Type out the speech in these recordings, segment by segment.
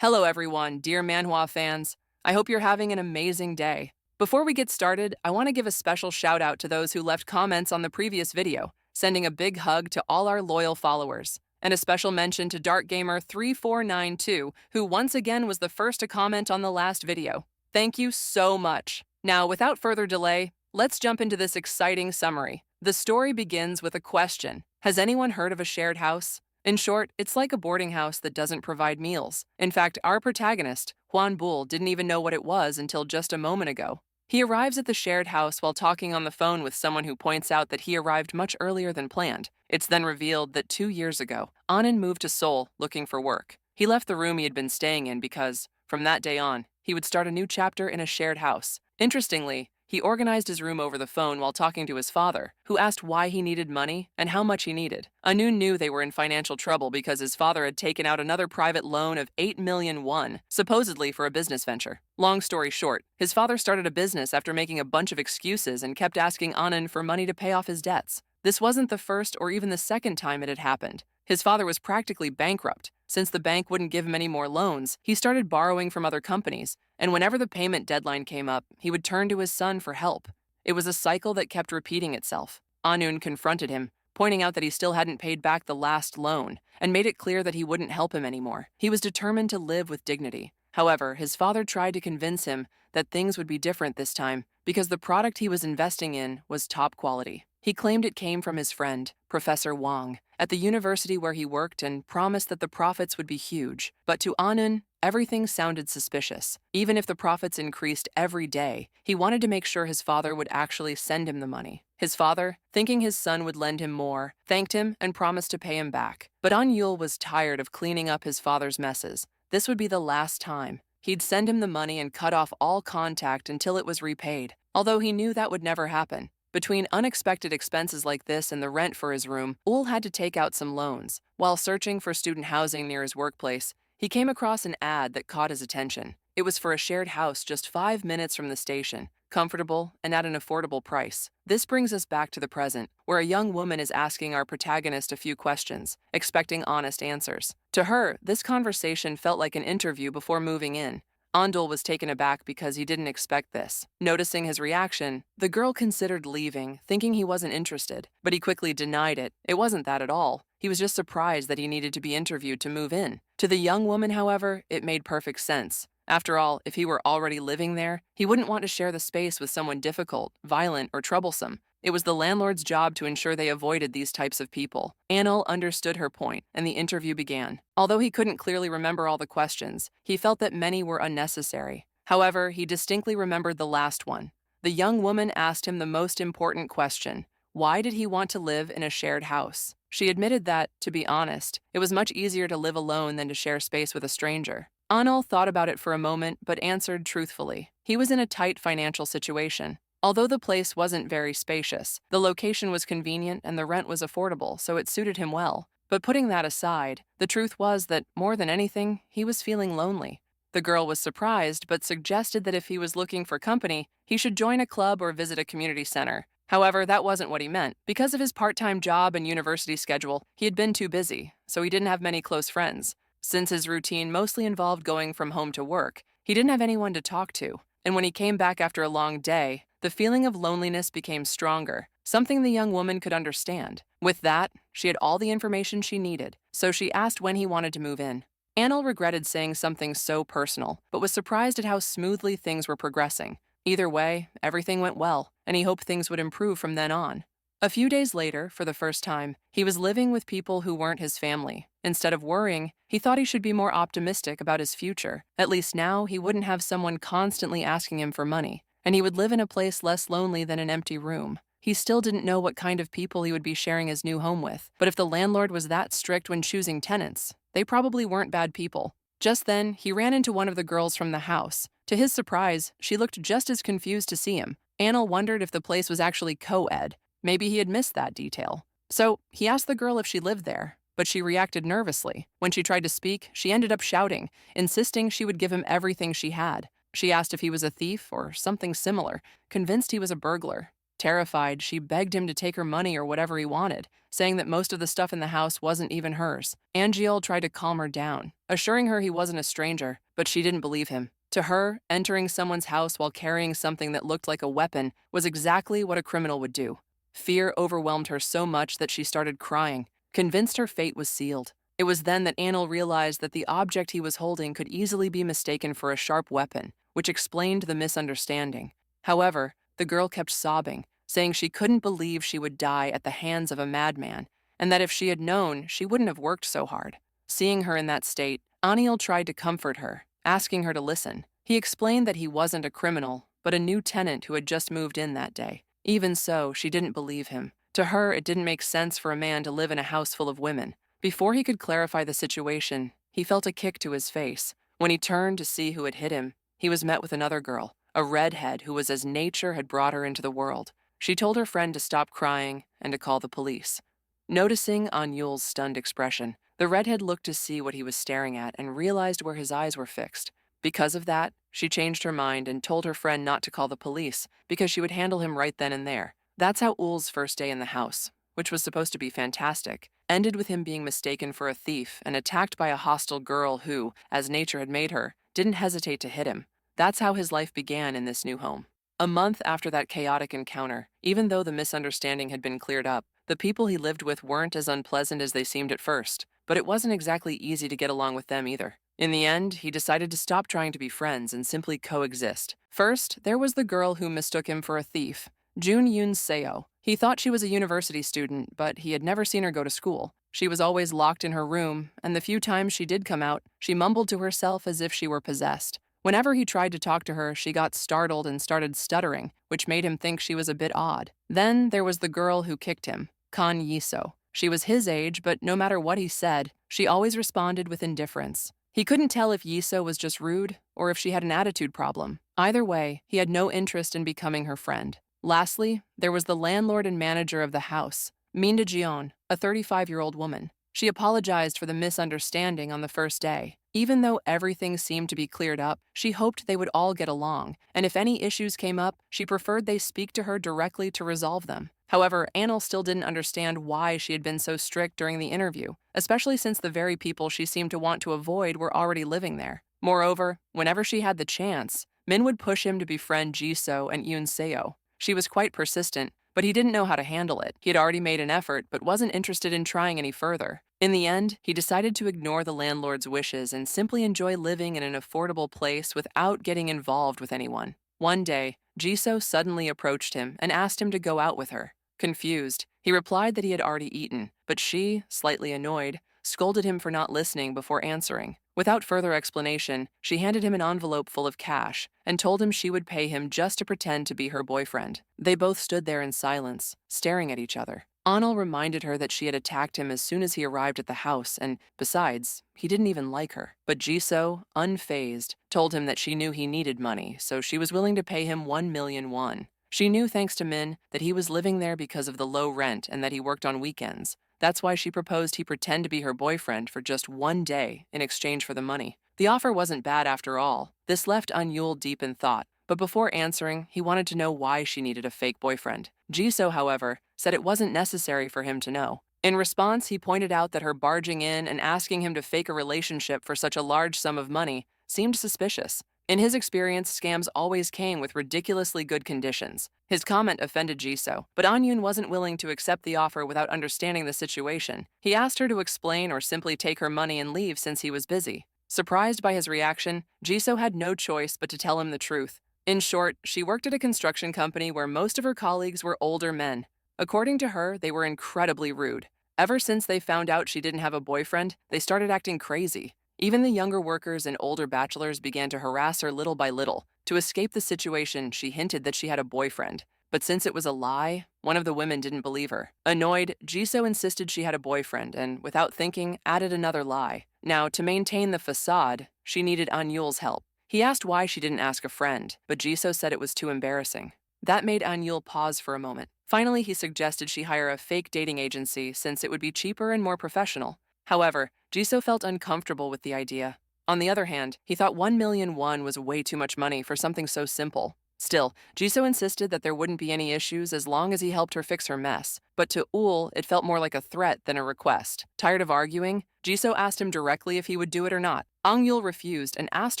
Hello everyone, dear Manhwa fans. I hope you're having an amazing day. Before we get started, I want to give a special shout out to those who left comments on the previous video, sending a big hug to all our loyal followers. And a special mention to DarkGamer3492, who once again was the first to comment on the last video. Thank you so much. Now, without further delay, let's jump into this exciting summary. The story begins with a question. Has anyone heard of a shared house? In short, it's like a boarding house that doesn't provide meals. In fact, our protagonist, Han Byul, didn't even know what it was until just a moment ago. He arrives at the shared house while talking on the phone with someone who points out that he arrived much earlier than planned. It's then revealed that 2 years ago, Anand moved to Seoul looking for work. He left the room he had been staying in because, from that day on, he would start a new chapter in a shared house. Interestingly, he organized his room over the phone while talking to his father, who asked why he needed money and how much he needed. Anun knew they were in financial trouble because his father had taken out another private loan of 8 million won, supposedly for a business venture. Long story short, his father started a business after making a bunch of excuses and kept asking Anun for money to pay off his debts. This wasn't the first or even the second time it had happened. His father was practically bankrupt. Since the bank wouldn't give him any more loans, he started borrowing from other companies, and whenever the payment deadline came up, he would turn to his son for help. It was a cycle that kept repeating itself. Anun confronted him, pointing out that he still hadn't paid back the last loan, and made it clear that he wouldn't help him anymore. He was determined to live with dignity. However, his father tried to convince him that things would be different this time because the product he was investing in was top quality. He claimed it came from his friend, Professor Wang, at the university where he worked and promised that the profits would be huge. But to Anun, everything sounded suspicious. Even if the profits increased every day, he wanted to make sure his father would actually send him the money. His father, thinking his son would lend him more, thanked him and promised to pay him back. But Han Byul was tired of cleaning up his father's messes. This would be the last time. He'd send him the money and cut off all contact until it was repaid, although he knew that would never happen. Between unexpected expenses like this and the rent for his room, Ul had to take out some loans. While searching for student housing near his workplace, he came across an ad that caught his attention. It was for a shared house just 5 minutes from the station, comfortable and at an affordable price. This brings us back to the present, where a young woman is asking our protagonist a few questions, expecting honest answers. To her, this conversation felt like an interview before moving in. Andul was taken aback because he didn't expect this. Noticing his reaction, the girl considered leaving, thinking he wasn't interested, but he quickly denied it. It wasn't that at all. He was just surprised that he needed to be interviewed to move in. To the young woman, however, it made perfect sense. After all, if he were already living there, he wouldn't want to share the space with someone difficult, violent, or troublesome. It was the landlord's job to ensure they avoided these types of people. Anil understood her point, and the interview began. Although he couldn't clearly remember all the questions, he felt that many were unnecessary. However, he distinctly remembered the last one. The young woman asked him the most important question. Why did he want to live in a shared house? She admitted that, to be honest, it was much easier to live alone than to share space with a stranger. Anil thought about it for a moment, but answered truthfully. He was in a tight financial situation. Although the place wasn't very spacious, the location was convenient and the rent was affordable, so it suited him well. But putting that aside, the truth was that, more than anything, he was feeling lonely. The girl was surprised, but suggested that if he was looking for company, he should join a club or visit a community center. However, that wasn't what he meant. Because of his part-time job and university schedule, he had been too busy, so he didn't have many close friends. Since his routine mostly involved going from home to work, he didn't have anyone to talk to. And when he came back after a long day, the feeling of loneliness became stronger, something the young woman could understand. With that, she had all the information she needed, so she asked when he wanted to move in. Anil regretted saying something so personal, but was surprised at how smoothly things were progressing. Either way, everything went well, and he hoped things would improve from then on. A few days later, for the first time, he was living with people who weren't his family. Instead of worrying, he thought he should be more optimistic about his future. At least now, he wouldn't have someone constantly asking him for money, and he would live in a place less lonely than an empty room. He still didn't know what kind of people he would be sharing his new home with, but if the landlord was that strict when choosing tenants, they probably weren't bad people. Just then, he ran into one of the girls from the house. To his surprise, she looked just as confused to see him. Anil wondered if the place was actually co-ed. Maybe he had missed that detail. So he asked the girl if she lived there, but she reacted nervously. When she tried to speak, she ended up shouting, insisting she would give him everything she had. She asked if he was a thief or something similar, convinced he was a burglar. Terrified, she begged him to take her money or whatever he wanted, saying that most of the stuff in the house wasn't even hers. Han Byul tried to calm her down, assuring her he wasn't a stranger, but she didn't believe him. To her, entering someone's house while carrying something that looked like a weapon was exactly what a criminal would do. Fear overwhelmed her so much that she started crying, convinced her fate was sealed. It was then that Anil realized that the object he was holding could easily be mistaken for a sharp weapon, which explained the misunderstanding. However, the girl kept sobbing, saying she couldn't believe she would die at the hands of a madman, and that if she had known, she wouldn't have worked so hard. Seeing her in that state, Anil tried to comfort her, asking her to listen. He explained that he wasn't a criminal, but a new tenant who had just moved in that day. Even so, she didn't believe him. To her, it didn't make sense for a man to live in a house full of women. Before he could clarify the situation, he felt a kick to his face. When he turned to see who had hit him, he was met with another girl, a redhead who was as nature had brought her into the world. She told her friend to stop crying and to call the police. Noticing Anyul's stunned expression, the redhead looked to see what he was staring at and realized where his eyes were fixed. Because of that, she changed her mind and told her friend not to call the police because she would handle him right then and there. That's how Ul's first day in the house, which was supposed to be fantastic, ended with him being mistaken for a thief and attacked by a hostile girl who, as nature had made her, didn't hesitate to hit him. That's how his life began in this new home. A month after that chaotic encounter, even though the misunderstanding had been cleared up, the people he lived with weren't as unpleasant as they seemed at first, but it wasn't exactly easy to get along with them either. In the end, he decided to stop trying to be friends and simply coexist. First, there was the girl who mistook him for a thief, Jun Yoon Seo. He thought she was a university student, but he had never seen her go to school. She was always locked in her room, and the few times she did come out, she mumbled to herself as if she were possessed. Whenever he tried to talk to her, she got startled and started stuttering, which made him think she was a bit odd. Then there was the girl who kicked him, Kan Yiso. She was his age, but no matter what he said, she always responded with indifference. He couldn't tell if Yiso was just rude or if she had an attitude problem. Either way, he had no interest in becoming her friend. Lastly, there was the landlord and manager of the house, Minda Jeon, a 35-year-old woman. She apologized for the misunderstanding on the first day. Even though everything seemed to be cleared up, she hoped they would all get along, and if any issues came up, she preferred they speak to her directly to resolve them. However, Anil still didn't understand why she had been so strict during the interview, especially since the very people she seemed to want to avoid were already living there. Moreover, whenever she had the chance, Min would push him to befriend Jisoo and Yoon Seo. She was quite persistent, but he didn't know how to handle it. He had already made an effort, but wasn't interested in trying any further. In the end, he decided to ignore the landlord's wishes and simply enjoy living in an affordable place without getting involved with anyone. One day, Jisoo suddenly approached him and asked him to go out with her. Confused, he replied that he had already eaten, but she, slightly annoyed, scolded him for not listening before answering. Without further explanation, she handed him an envelope full of cash and told him she would pay him just to pretend to be her boyfriend. They both stood there in silence, staring at each other. Anil reminded her that she had attacked him as soon as he arrived at the house, and besides, he didn't even like her. But Jisoo, unfazed, told him that she knew he needed money, so she was willing to pay him 1 million won. She knew, thanks to Min, that he was living there because of the low rent and that he worked on weekends. That's why she proposed he pretend to be her boyfriend for just 1 day in exchange for the money. The offer wasn't bad after all. This left Anyul deep in thought, but before answering, he wanted to know why she needed a fake boyfriend. Jisoo, however, said it wasn't necessary for him to know. In response, he pointed out that her barging in and asking him to fake a relationship for such a large sum of money seemed suspicious. In his experience, scams always came with ridiculously good conditions. His comment offended Jisoo, but Anyun wasn't willing to accept the offer without understanding the situation. He asked her to explain or simply take her money and leave since he was busy. Surprised by his reaction, Jisoo had no choice but to tell him the truth. In short, she worked at a construction company where most of her colleagues were older men. According to her, they were incredibly rude. Ever since they found out she didn't have a boyfriend, they started acting crazy. Even the younger workers and older bachelors began to harass her little by little. To escape the situation, she hinted that she had a boyfriend. But since it was a lie, one of the women didn't believe her. Annoyed, Jisoo insisted she had a boyfriend and, without thinking, added another lie. Now, to maintain the facade, she needed Anyul's help. He asked why she didn't ask a friend, but Jisoo said it was too embarrassing. That made Anyul pause for a moment. Finally, he suggested she hire a fake dating agency since it would be cheaper and more professional. However, Jisoo felt uncomfortable with the idea. On the other hand, he thought 1 million won was way too much money for something so simple. Still, Jisoo insisted that there wouldn't be any issues as long as he helped her fix her mess. But to Ul, it felt more like a threat than a request. Tired of arguing, Jisoo asked him directly if he would do it or not. Yul refused and asked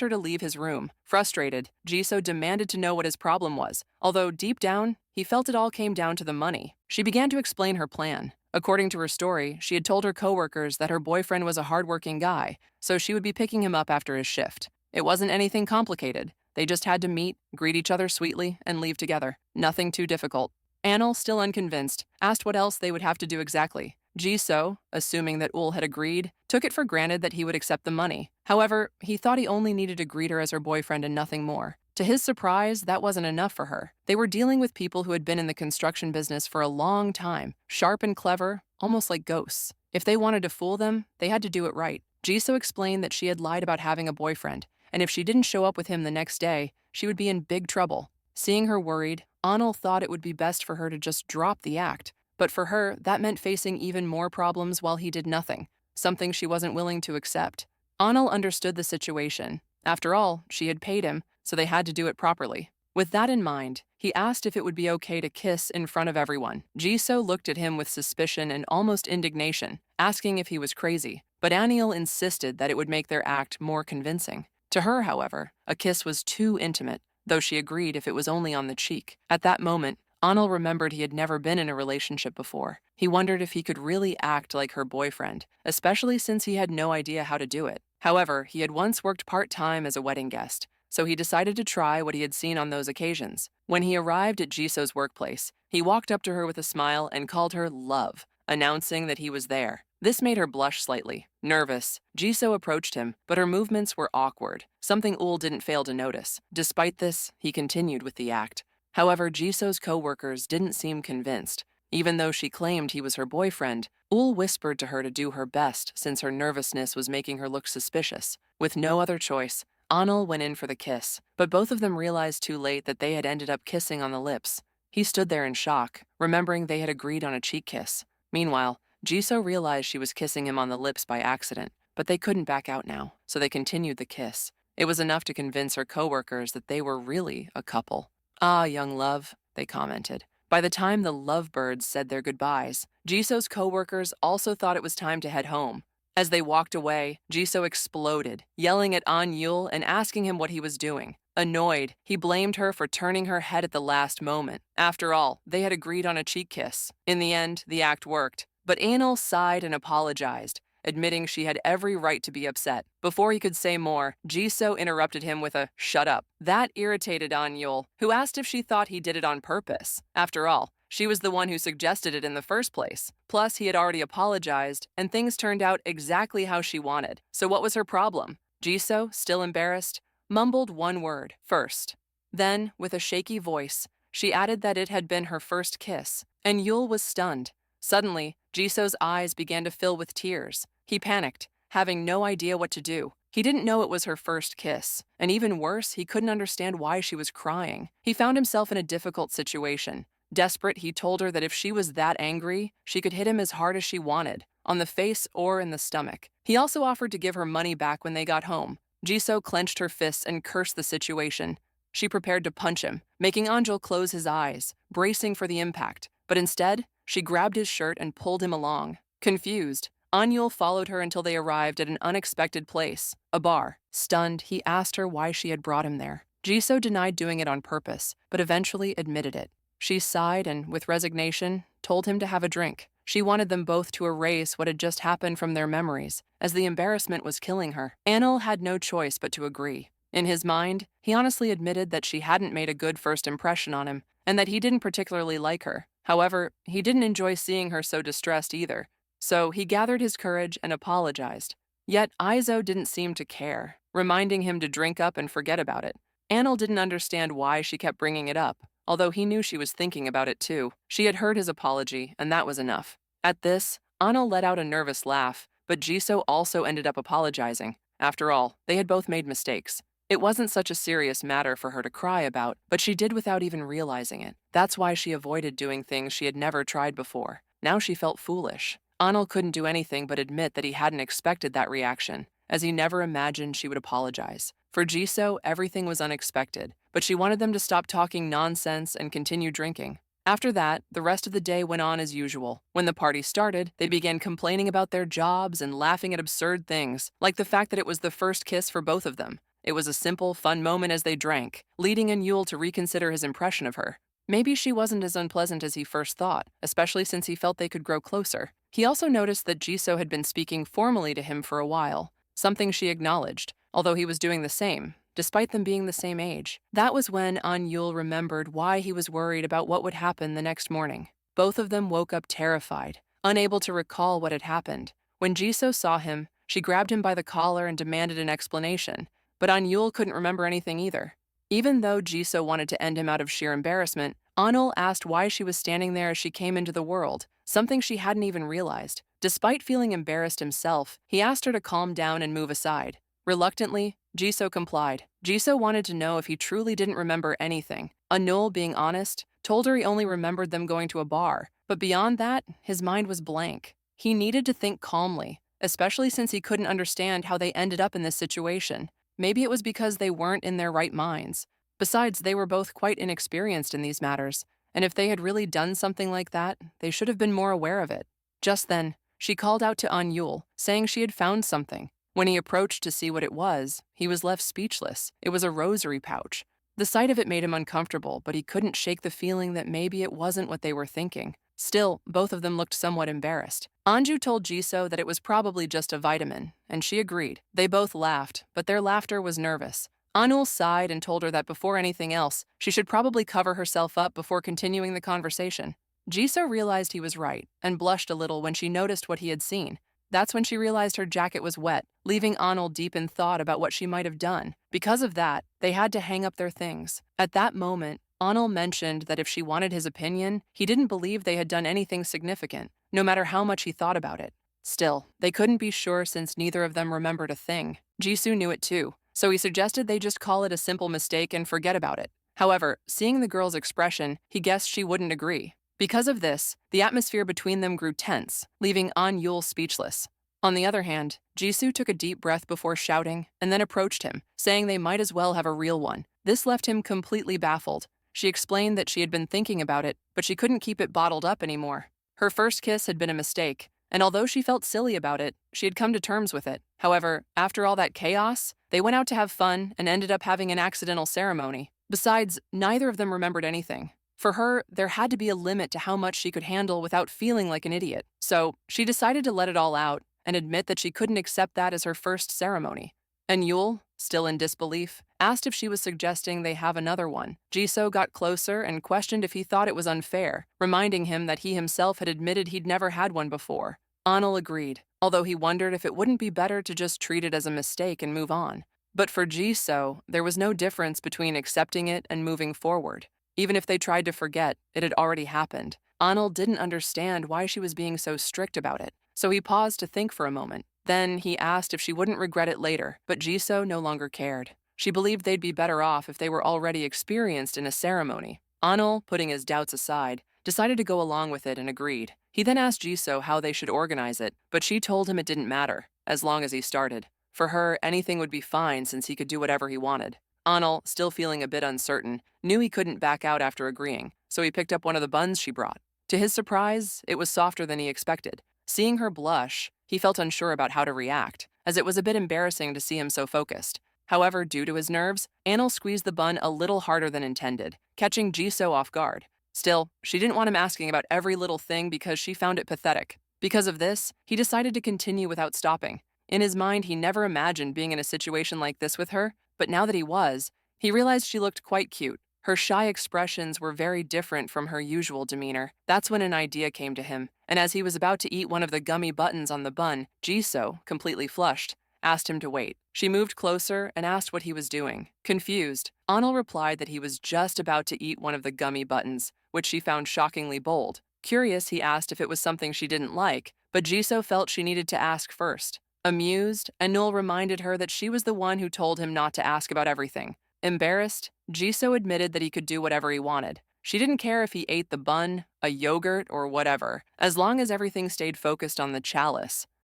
her to leave his room. Frustrated, Jisoo demanded to know what his problem was, although deep down, he felt it all came down to the money. She began to explain her plan. According to her story, she had told her coworkers that her boyfriend was a hardworking guy, so she would be picking him up after his shift. It wasn't anything complicated. They just had to meet, greet each other sweetly, and leave together. Nothing too difficult. Anil, still unconvinced, asked what else they would have to do exactly. Jisoo, assuming that Ul had agreed, took it for granted that he would accept the money. However, he thought he only needed to greet her as her boyfriend and nothing more. To his surprise, that wasn't enough for her. They were dealing with people who had been in the construction business for a long time, sharp and clever, almost like ghosts. If they wanted to fool them, they had to do it right. Jisoo explained that she had lied about having a boyfriend, and if she didn't show up with him the next day, she would be in big trouble. Seeing her worried, Anil thought it would be best for her to just drop the act. But for her, that meant facing even more problems while he did nothing, something she wasn't willing to accept. Anil understood the situation. After all, she had paid him, so they had to do it properly. With that in mind, he asked if it would be okay to kiss in front of everyone. Jisoo looked at him with suspicion and almost indignation, asking if he was crazy. But Anil insisted that it would make their act more convincing. To her, however, a kiss was too intimate, though she agreed if it was only on the cheek. At that moment, Anil remembered he had never been in a relationship before. He wondered if he could really act like her boyfriend, especially since he had no idea how to do it. However, he had once worked part-time as a wedding guest, so he decided to try what he had seen on those occasions. When he arrived at Jisoo's workplace, he walked up to her with a smile and called her love, announcing that he was there. This made her blush slightly. Nervous, Jisoo approached him, but her movements were awkward, something Ul didn't fail to notice. Despite this, he continued with the act. However, Jisoo's co-workers didn't seem convinced. Even though she claimed he was her boyfriend, Ul whispered to her to do her best since her nervousness was making her look suspicious. With no other choice, Anil went in for the kiss, but both of them realized too late that they had ended up kissing on the lips. He stood there in shock, remembering they had agreed on a cheek kiss. Meanwhile, Jisoo realized she was kissing him on the lips by accident, but they couldn't back out now, so they continued the kiss. It was enough to convince her coworkers that they were really a couple. "Ah, young love," they commented. By the time the lovebirds said their goodbyes, Jisoo's coworkers also thought it was time to head home. As they walked away, Jisoo exploded, yelling at Han Byul and asking him what he was doing. Annoyed, he blamed her for turning her head at the last moment. After all, they had agreed on a cheek kiss. In the end, the act worked. But Anil sighed and apologized, admitting she had every right to be upset. Before he could say more, Jisoo interrupted him with a "shut up." That irritated Anyul, who asked if she thought he did it on purpose. After all, she was the one who suggested it in the first place. Plus, he had already apologized, and things turned out exactly how she wanted. So what was her problem? Jisoo, still embarrassed, mumbled one word, "first." Then, with a shaky voice, she added that it had been her first kiss, and Yul was stunned. Suddenly, Jisoo's eyes began to fill with tears. He panicked, having no idea what to do. He didn't know it was her first kiss, and even worse, he couldn't understand why she was crying. He found himself in a difficult situation. Desperate, he told her that if she was that angry, she could hit him as hard as she wanted, on the face or in the stomach. He also offered to give her money back when they got home. Jisoo clenched her fists and cursed the situation. She prepared to punch him, making Anjul close his eyes, bracing for the impact. But instead, she grabbed his shirt and pulled him along. Confused, Anyul followed her until they arrived at an unexpected place, a bar. Stunned, he asked her why she had brought him there. Jisoo denied doing it on purpose, but eventually admitted it. She sighed and, with resignation, told him to have a drink. She wanted them both to erase what had just happened from their memories, as the embarrassment was killing her. Anil had no choice but to agree. In his mind, he honestly admitted that she hadn't made a good first impression on him, and that he didn't particularly like her. However, he didn't enjoy seeing her so distressed either, so he gathered his courage and apologized. Yet Izo didn't seem to care, reminding him to drink up and forget about it. Anil didn't understand why she kept bringing it up, although he knew she was thinking about it too. She had heard his apology, and that was enough. At this, Anil let out a nervous laugh, but Jisoo also ended up apologizing. After all, they had both made mistakes. It wasn't such a serious matter for her to cry about, but she did without even realizing it. That's why she avoided doing things she had never tried before. Now she felt foolish. Anil couldn't do anything but admit that he hadn't expected that reaction. as he never imagined she would apologize. For Jisoo, everything was unexpected, but she wanted them to stop talking nonsense and continue drinking. After that, the rest of the day went on as usual. When the party started, they began complaining about their jobs and laughing at absurd things, like the fact that it was the first kiss for both of them. It was a simple, fun moment as they drank, leading in Yul to reconsider his impression of her. Maybe she wasn't as unpleasant as he first thought, especially since he felt they could grow closer. He also noticed that Jisoo had been speaking formally to him for a while, something she acknowledged, although he was doing the same, despite them being the same age. That was when Han Byul remembered why he was worried about what would happen the next morning. Both of them woke up terrified, unable to recall what had happened. When Jisoo saw him, she grabbed him by the collar and demanded an explanation, but Han Byul couldn't remember anything either. Even though Jisoo wanted to end him out of sheer embarrassment, Anil asked why she was standing there as she came into the world, something she hadn't even realized. Despite feeling embarrassed himself, he asked her to calm down and move aside. Reluctantly, Jisoo complied. Jisoo wanted to know if he truly didn't remember anything. Anil, being honest, told her he only remembered them going to a bar, but beyond that, his mind was blank. He needed to think calmly, especially since he couldn't understand how they ended up in this situation. Maybe it was because they weren't in their right minds. Besides, they were both quite inexperienced in these matters, and if they had really done something like that, they should have been more aware of it. Just then, she called out to Anyul, saying she had found something. When he approached to see what it was, he was left speechless. It was a rosary pouch. The sight of it made him uncomfortable, but he couldn't shake the feeling that maybe it wasn't what they were thinking. Still, both of them looked somewhat embarrassed. Anju told Jisoo that it was probably just a vitamin, and she agreed. They both laughed, but their laughter was nervous. Anul sighed and told her that before anything else, she should probably cover herself up before continuing the conversation. Jisoo realized he was right, and blushed a little when she noticed what he had seen. That's when she realized her jacket was wet, leaving Anil deep in thought about what she might have done. Because of that, they had to hang up their things. At that moment, Anil mentioned that if she wanted his opinion, he didn't believe they had done anything significant, no matter how much he thought about it. Still, they couldn't be sure since neither of them remembered a thing. Jisoo knew it too, so he suggested they just call it a simple mistake and forget about it. However, seeing the girl's expression, he guessed she wouldn't agree. Because of this, the atmosphere between them grew tense, leaving An Yul speechless. On the other hand, Jisoo took a deep breath before shouting and then approached him, saying they might as well have a real one. This left him completely baffled. She explained that she had been thinking about it, but she couldn't keep it bottled up anymore. Her first kiss had been a mistake, and although she felt silly about it, she had come to terms with it. However, after all that chaos, they went out to have fun and ended up having an accidental ceremony. Besides, neither of them remembered anything. For her, there had to be a limit to how much she could handle without feeling like an idiot. So, she decided to let it all out and admit that she couldn't accept that as her first ceremony. And Yul, still in disbelief, asked if she was suggesting they have another one. Jisoo got closer and questioned if he thought it was unfair, reminding him that he himself had admitted he'd never had one before. Anil agreed, although he wondered if it wouldn't be better to just treat it as a mistake and move on. But for Jisoo, there was no difference between accepting it and moving forward. Even if they tried to forget, it had already happened. Anil didn't understand why she was being so strict about it, so he paused to think for a moment. Then he asked if she wouldn't regret it later, but Jisoo no longer cared. She believed they'd be better off if they were already experienced in a ceremony. Anil, putting his doubts aside, decided to go along with it and agreed. He then asked Jisoo how they should organize it, but she told him it didn't matter, as long as he started. For her, anything would be fine since he could do whatever he wanted. Anil, still feeling a bit uncertain, knew he couldn't back out after agreeing, so he picked up one of the buns she brought. To his surprise, it was softer than he expected. Seeing her blush, he felt unsure about how to react, as it was a bit embarrassing to see him so focused. However, due to his nerves, Anil squeezed the bun a little harder than intended, catching Jisoo off guard. Still, she didn't want him asking about every little thing because she found it pathetic. Because of this, he decided to continue without stopping. In his mind, he never imagined being in a situation like this with her, but now that he was, he realized she looked quite cute. Her shy expressions were very different from her usual demeanor. That's when an idea came to him, and as he was about to eat one of the gummy buttons on the bun, Jisoo, completely flushed, asked him to wait. She moved closer and asked what he was doing. Confused, Anil replied that he was just about to eat one of the gummy buttons, which she found shockingly bold. Curious, he asked if it was something she didn't like, but Jisoo felt she needed to ask first. Amused, Anul reminded her that she was the one who told him not to ask about everything. Embarrassed, Jisoo admitted that he could do whatever he wanted. She didn't care if he ate the bun, a yogurt, or whatever, as long as everything stayed focused on the chalice.